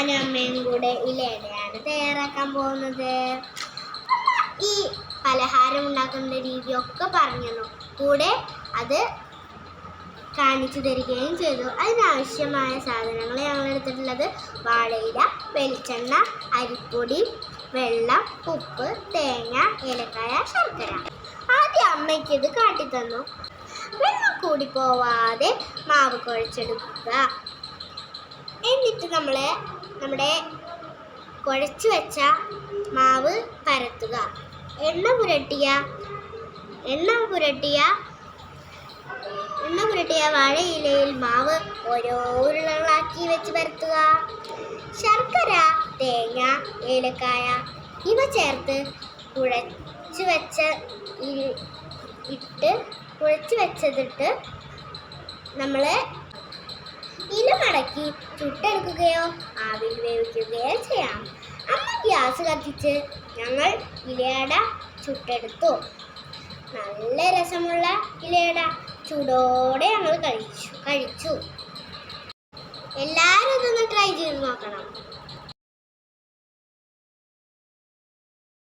ഞാനും അമ്മയും കൂടെ ഇലയടയാണ് തയ്യാറാക്കാൻ പോകുന്നത്. ഈ പലഹാരം ഉണ്ടാക്കുന്ന രീതിയൊക്കെ പറഞ്ഞു കൂടെ അത് കാണിച്ചു തരികയും ചെയ്തു. അതിനാവശ്യമായ സാധനങ്ങൾ ഞങ്ങൾ എടുത്തിട്ടുള്ളത് വാഴയില, വെളിച്ചെണ്ണ, അരിപ്പൊടി, വെള്ളം, ഉപ്പ്, തേങ്ങ, ഏലക്കായ, ശർക്കര. ആദ്യം അമ്മയ്ക്ക് ഇത് കാട്ടിത്തന്നു. വെള്ളം കൂടി പോവാതെ മാവ് കുഴച്ചെടുക്കുക. എന്നിട്ട് നമ്മുടെ കുഴച്ചു വെച്ച മാവ് പരത്തുക. എണ്ണ പുരട്ടിയ വാഴയിലയിൽ മാവ് ഓരോ ഉരുളകളാക്കി വെച്ച് പരത്തുക. ശർക്കര, തേങ്ങ, ഏലക്കായ ഇവ ചേർത്ത് കുഴച്ചു വെച്ചതിട്ട് നമ്മൾ ഇല മടക്കി ചുട്ടെടുക്കുകയോ ആവിയിൽ വേവിക്കുകയോ ചെയ്യാം. അമ്മ ഗ്യാസ് കത്തിച്ച് ഞങ്ങൾ ഇലയട ചുട്ടെടുത്തു. നല്ല രസമുള്ള ഇലയട ചൂടോടെ ഞങ്ങൾ കഴിച്ചു. എല്ലാവരും ഇതൊന്ന് ട്രൈ ചെയ്ത് നോക്കണം.